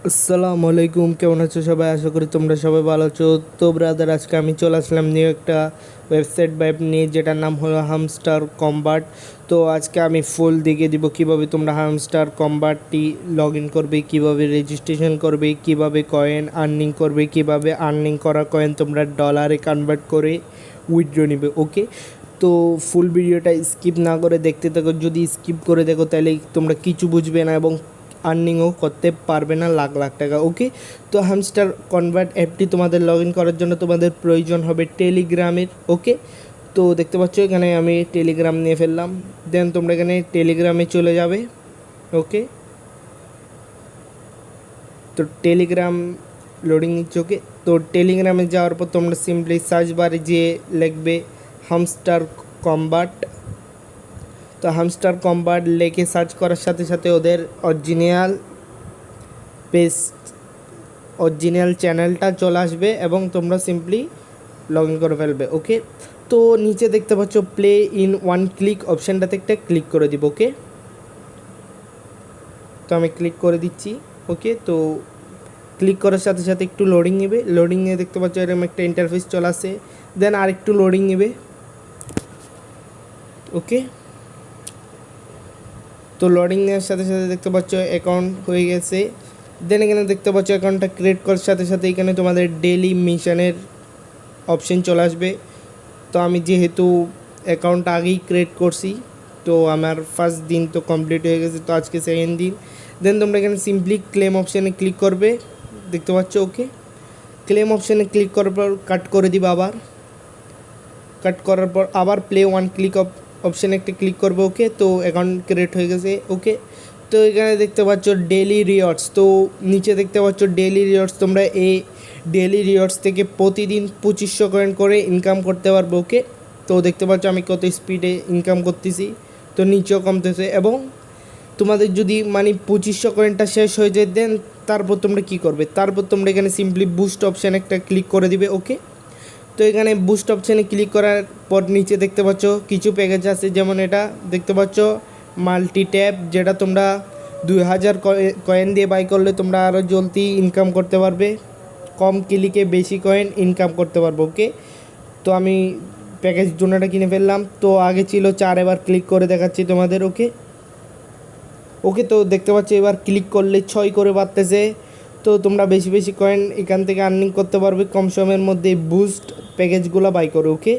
আসসালামু আলাইকুম, কেমন আছো সবাই? আশা করি তোমরা সবাই ভালো আছো। তো ব্রাদার, আজকে আমি চলে আসলাম নিউ একটা ওয়েবসাইট বা অ্যাপ নিয়ে, যেটার নাম হলো হামস্টার কম্বাট। তো আজকে আমি ফুল দেখিয়ে দিব কীভাবে তোমরা হামস্টার কম্বাটটি লগ ইন করবে, কীভাবে রেজিস্ট্রেশন করবে, কীভাবে কয়েন আর্নিং করবে, কীভাবে আর্নিং করা কয়েন তোমরা ডলারে কনভার্ট করে উইথড্র নেবে। ওকে, তো ফুল ভিডিওটা স্কিপ না করে দেখতে থাকো। যদি স্কিপ করে দেখো তাহলে তোমরা কিছু বুঝবে না এবং আর্নিংও করতে পারবে না লাখ লাখ টাকা। ওকে, তো হামস্টার কনভার্ট অ্যাপটি তোমাদের লগ ইন করার জন্য তোমাদের প্রয়োজন হবে টেলিগ্রামের। ওকে, তো দেখতে পাচ্ছ এখানে আমি টেলিগ্রাম নিয়ে ফেললাম। দেন তোমরা এখানে টেলিগ্রামে চলে যাবে। ওকে, তো টেলিগ্রাম লোডিং নিচ্ছে। ওকে, তো টেলিগ্রামে যাওয়ার পর তোমরা সিম্পলি সার্চ বারে যেয়ে লিখবে হামস্টার কম্বাট। তো হামস্টার কম্বাট লেখে সার্চ করার সাথে সাথে ওদের পেজ অরিজিনাল চ্যানেলটা চলে আসবে এবং তোমরা সিম্পলি লগ ইন করে ফেলবে। ওকে, তো নিচে দেখতে পাচ্ছ প্লে ইন ওয়ান ক্লিক অপশানটাতে একটা ক্লিক করে দিব। ওকে, তো আমি ক্লিক করে দিচ্ছি। ওকে, তো ক্লিক করার সাথে সাথে একটু লোডিং নেবে। লোডিং নিয়ে দেখতে পাচ্ছ এরকম একটা ইন্টারফেস চলে আসে। দেন আর একটু লোডিং নেবে। ওকে, তো লোডিং নেওয়ার সাথে সাথে দেখতে পাচ্ছ অ্যাকাউন্ট হয়ে গেছে। দেন এখানে দেখতে পাচ্ছ অ্যাকাউন্টটা ক্রিয়েট করার সাথে সাথে এখানে তোমাদের ডেইলি মিশনের অপশন চলে আসবে। তো আমি যেহেতু অ্যাকাউন্টটা আগেই ক্রিয়েট করছি, তো আমার ফার্স্ট দিন তো কমপ্লিট হয়ে গেছে, তো আজকে সেকেন্ড দিন। দেন তোমরা এখানে সিম্পলি ক্লেম অপশানে ক্লিক করবে, দেখতে পাচ্ছ। ওকে, ক্লেম অপশানে ক্লিক করার পর কাট করে দিবা। আবার কাট করার পর আবার প্লে ওয়ান ক্লিক অপশানে একটা ক্লিক করবো। ওকে, তো অ্যাকাউন্ট ক্রিয়েট হয়ে গেছে। ওকে, তো এখানে দেখতে পাচ্ছ ডেইলি রিওয়ার্ডস। তো নিচে দেখতে পাচ্ছ ডেইলি রিওয়ার্ডস। তোমরা এই ডেইলি রিওয়ার্ডস থেকে প্রতিদিন 2500 কয়েন করে ইনকাম করতে পারবো। ওকে, তো দেখতে পাচ্ছ আমি কত স্পিডে ইনকাম করতেছি। তো নিচেও কমতেছে এবং তোমাদের যদি মানে 2500 কয়েনটা শেষ হয়ে যায়, দেন তারপর তোমরা কী করবে, তারপর তোমরা এখানে সিম্পলি বুস্ট অপশানে একটা ক্লিক করে দিবে। ওকে, তো এখানে বুস্ট অপশানে ক্লিক করার পর নিচে দেখতে পাচ্ছ কিছু প্যাকেজ আছে, যেমন এটা দেখতে পাচ্ছ মাল্টি ট্যাপ, যেটা তোমরা 2000 কয়েন দিয়ে বাই করলে তোমরা আরও জলদি ইনকাম করতে পারবে, কম ক্লিকে বেশি কয়েন ইনকাম করতে পারবো। ওকে, তো আমি প্যাকেজ জোনাটা কিনে ফেললাম। তো আগে ছিল 4, এবার ক্লিক করে দেখাচ্ছি তোমাদের। ওকে ওকে তো দেখতে পাচ্ছ এবার ক্লিক করলে 6 করে বাড়তেছে। তো তোমরা বেশি বেশি কয়েন এখান থেকে আর্নিং করতে পারবে কম সময়ের মধ্যে বুস্ট প্যাকেজগুলো বাই করে। ওকে,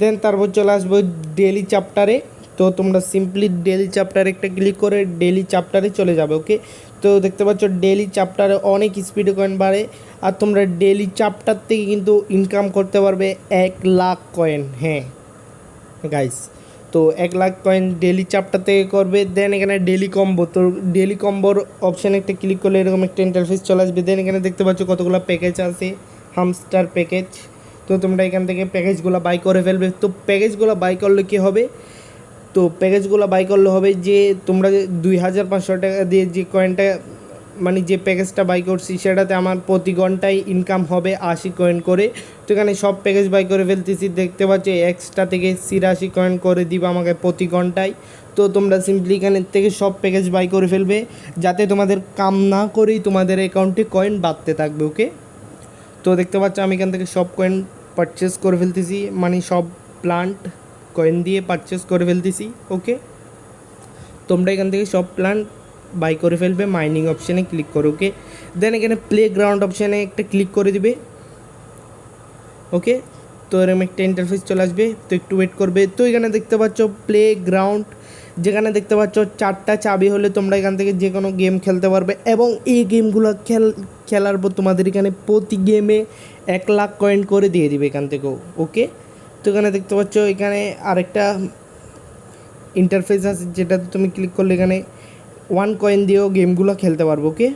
দেন তারপর চলে আসবো ডেলি চ্যাপ্টারে। তো তোমরা সিম্পলি ডেলি চ্যাপ্টারে একটা ক্লিক করে ডেলি চ্যাপ্টারে চলে যাবে। ওকে, তো দেখতে পাচ্ছ ডেলি চ্যাপ্টারে অনেক স্পিডে কয়েন বাড়ে, আর তোমরা ডেলি চ্যাপ্টার থেকে কিন্তু ইনকাম করতে পারবে 1,00,000 কয়েন। হ্যাঁ গাইস, তো 1,00,000 কয়েন ডেলি চ্যাপ্টার থেকে করবে। দেন এখানে ডেলি কম্বো, তো ডেলি কম্বোর অপশানে একটা ক্লিক করলে এরকম একটা ইন্টারফেস চলে আসবে। দেন এখানে দেখতে পাচ্ছ কতগুলো প্যাকেজ আছে, হামস্টার প্যাকেজ। তো তোমরা এখান থেকে প্যাকেজগুলো বাই করে ফেলবে। তো প্যাকেজগুলো বাই করলে কী হবে, তো প্যাকেজগুলো বাই করলে হবে যে তোমরা 2,500 টাকা দিয়ে যে কয়েনটা মানে যে প্যাকেজটা বাই করছি, সেটাতে আমার প্রতি ঘন্টায় ইনকাম হবে 80 কয়েন করে। তো এখানে সব প্যাকেজ বাই করে ফেলতেছি, দেখতে পাচ্ছি এক্সট্রা থেকে 83 কয়েন করে দিবা আমাকে প্রতি ঘন্টায়। তো তোমরা সিম্পলি এখানের থেকে সব প্যাকেজ বাই করে ফেলবে, যাতে তোমাদের কাম না করেই তোমাদের অ্যাকাউন্টে কয়েন বাড়তে থাকবে। ওকে, তো দেখতে পাচ্ছ আমি এখান থেকে সব কয়েন পারচেস করে ফেলতেছি, মানে সব প্লান্ট কয়েন দিয়ে পারচেস করে ফেলতেছি। ওকে, তোমরা এখান থেকে সব প্লান্ট বাই করে ফেলবে, মাইনিং অপশানে ক্লিক করো। ওকে, দেন এখানে প্লে গ্রাউন্ড অপশানে একটা ক্লিক করে দিবে। ওকে, তো এরকম একটা ইন্টারফেস চলে আসবে, তো একটু ওয়েট করবে। তো এখানে দেখতে পাচ্ছ প্লে গ্রাউন্ড, যেখানে দেখতে পাচ্ছ 4টা চাবি হলে তোমরা এখান থেকে যে কোনো গেম খেলতে পারবে এবং এই গেমগুলো খেলার পর তোমাদের এখানে প্রতি গেমে 1,00,000 কয়েন করে দিয়ে দিবে এখান থেকেও। ওকে, তো এখানে দেখতে পাচ্ছ এখানে আরেকটা ইন্টারফেস আছে, যেটাতে তুমি ক্লিক করলে এখানে 1 কয়েন দিয়েও গেমগুলো খেলতে পারবো। ওকে,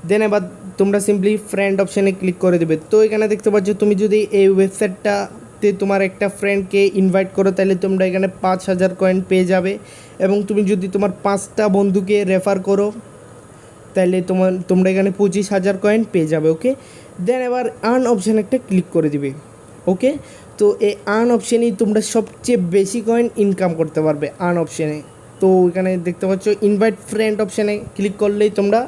দেন এবার তোমরা সিম্পলি ফ্রেন্ড অপশানে ক্লিক করে দেবে। তো এখানে দেখতে পাচ্ছ তুমি যদি এই ওয়েবসাইটটাতে তোমার একটা ফ্রেন্ডকে ইনভাইট করো, তাহলে তোমরা এখানে 5,000 কয়েন পেয়ে যাবে, এবং তুমি যদি তোমার 5টা বন্ধুকে রেফার করো, তাহলে তোমরা এখানে 25,000 কয়েন পেয়ে যাবে। ওকে, দেন এবার আর্ন অপশানে একটা ক্লিক করে দিবে। ওকে, তো এই আর্ন অপশানেই তোমরা সবচেয়ে বেশি কয়েন ইনকাম করতে পারবে আর্ন অপশানে। তো এখানে দেখতে পাচ্ছ ইনভাইট ফ্রেন্ড অপশানে ক্লিক করলেই তোমরা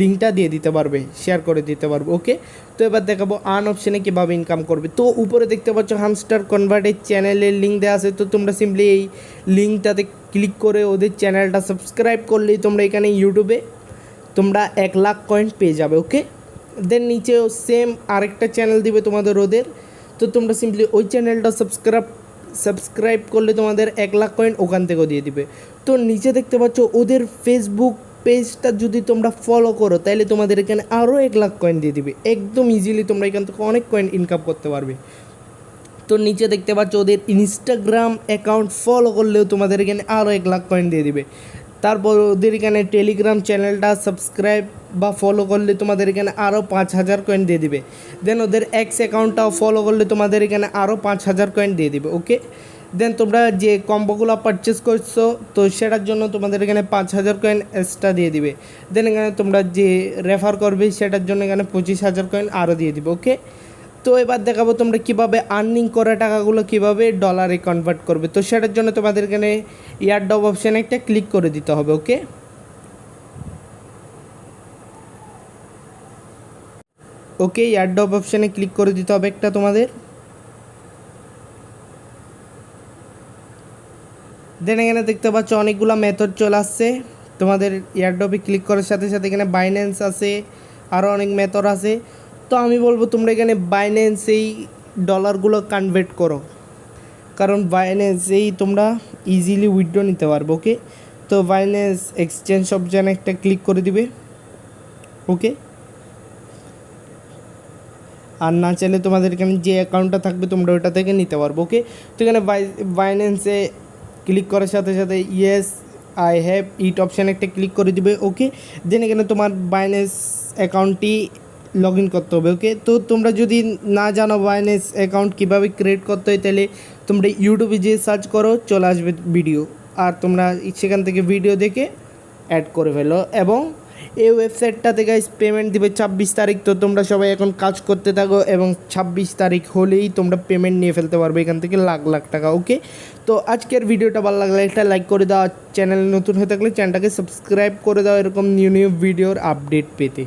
লিঙ্কটা দিয়ে দিতে পারবে, শেয়ার করে দিতে পারবে। ওকে, তো এবার দেখাবো আর্ন অপশানে কীভাবে ইনকাম করবে। তো উপরে দেখতে পাচ্ছ হামস্টার কনভার্টের চ্যানেলের লিঙ্ক দেওয়া আছে। তো তোমরা সিম্পলি এই লিঙ্কটাতে ক্লিক করে ওদের চ্যানেলটা সাবস্ক্রাইব করলেই তোমরা এখানে ইউটিউবে তোমরা 1 লাখ কয়েন পেয়ে যাবে। ওকে, দেন নিচেও সেম আরেকটা চ্যানেল দিবে তোমাদের ওদের। তো তোমরা সিম্পলি ওই চ্যানেলটা সাবস্ক্রাইব করলে তোমাদের 1 লাখ কয়েন ওখান থেকেও দিয়ে দিবে। তো নিচে দেখতে পাচ্ছ ওদের ফেসবুক পেজটা যদি তোমরা ফলো করো তাহলে তোমাদের এখানে আরও 1 লাখ কয়েন দিয়ে দিবে। একদম ইজিলি তোমরা এখান থেকে অনেক কয়েন ইনকাম করতে পারবে। তো নিচে দেখতে পাচ্ছ ওদের ইনস্টাগ্রাম অ্যাকাউন্ট ফলো করলেও তোমাদের এখানে আরও 1 লাখ কয়েন দিয়ে দিবে। তারপর ওদের এখানে টেলিগ্রাম চ্যানেলটা সাবস্ক্রাইব বা ফলো করলে তোমাদের এখানে আরও 5,000 কয়েন দিয়ে দিবে। দেন ওদের এক্স অ্যাকাউন্টটাও ফলো করলে তোমাদের এখানে আরও 5,000 কয়েন দিয়ে দিবে। ওকে, দেন তোমরা যে কম্বোগুলো পারচেস করছো তো সেটার জন্য তোমাদের এখানে 5,000 কয়েন এক্সট্রা দিয়ে দিবে। দেন এখানে তোমরা যে রেফার করবে সেটার জন্য এখানে 25,000 কয়েন আরও দিয়ে দিবে। ওকে, তো এবার দেখাবো তোমরা কীভাবে আর্নিং করা টাকাগুলো কীভাবে ডলারে কনভার্ট করবে। তো সেটার জন্য তোমাদের এখানে এয়ারড্রপ অপশানে একটা ক্লিক করে দিতে হবে। ওকে, ওকে এয়ারড্রপ অপশানে ক্লিক করে দিতে হবে একটা তোমাদের। দেন এখানে দেখতে পাচ্ছ অনেকগুলো মেথড চলে আসছে। তোমাদের এয়ারড্রপে ক্লিক করার সাথে সাথে এখানে বাইন্যান্স আছে, আরও অনেক মেথড আছে। তো আমি বলবো তোমরা এখানে বাইন্যান্সেই ডলারগুলো কনভার্ট করো, কারণ বাইন্যান্সেই তোমরা ইজিলি উইথড্র নিতে পারবে। ওকে, তো বাইন্যান্স এক্সচেঞ্জ অপশানে একটা ক্লিক করে দিবে। ওকে, আর না চাইলে তোমাদের এখানে যে অ্যাকাউন্টটা থাকবে তোমরা ওটা থেকে নিতে পারবো। ওকে, তো এখানে বাইন্যান্সে ক্লিক করার সাথে সাথে ইয়েস আই হ্যাভ ইট অপশানে একটা ক্লিক করে দিবে। ওকে, দেন এখানে তোমার বাইন্যান্স অ্যাকাউন্টটি লগ ইন করতে হবে। ওকে, তো তোমরা যদি না জানো বাইন্যান্স অ্যাকাউন্ট কীভাবে ক্রিয়েট করতে হয় তাহলে তোমরা ইউটিউবে যে সার্চ করো চলে আসবে ভিডিও, আর তোমরা সেখান থেকে ভিডিও দেখে অ্যাড করে ফেলো। এবং এই ওয়েবসাইটটাতে গাইস পেমেন্ট দিবে 26 তারিখ। তো তোমরা সবাই এখন কাজ করতে থাকো এবং 26 তারিখ হলেই তোমরা পেমেন্ট নিয়ে ফেলতে পারবে এখান থেকে লাখ লাখ টাকা। ওকে, তো আজকের ভিডিওটা ভালো লাগলে একটা লাইক করে দাও, চ্যানেল নতুন হয়ে থাকলে চ্যানেলটাকে সাবস্ক্রাইব করে দাও এরকম নিউ ভিডিওর আপডেট পেতে।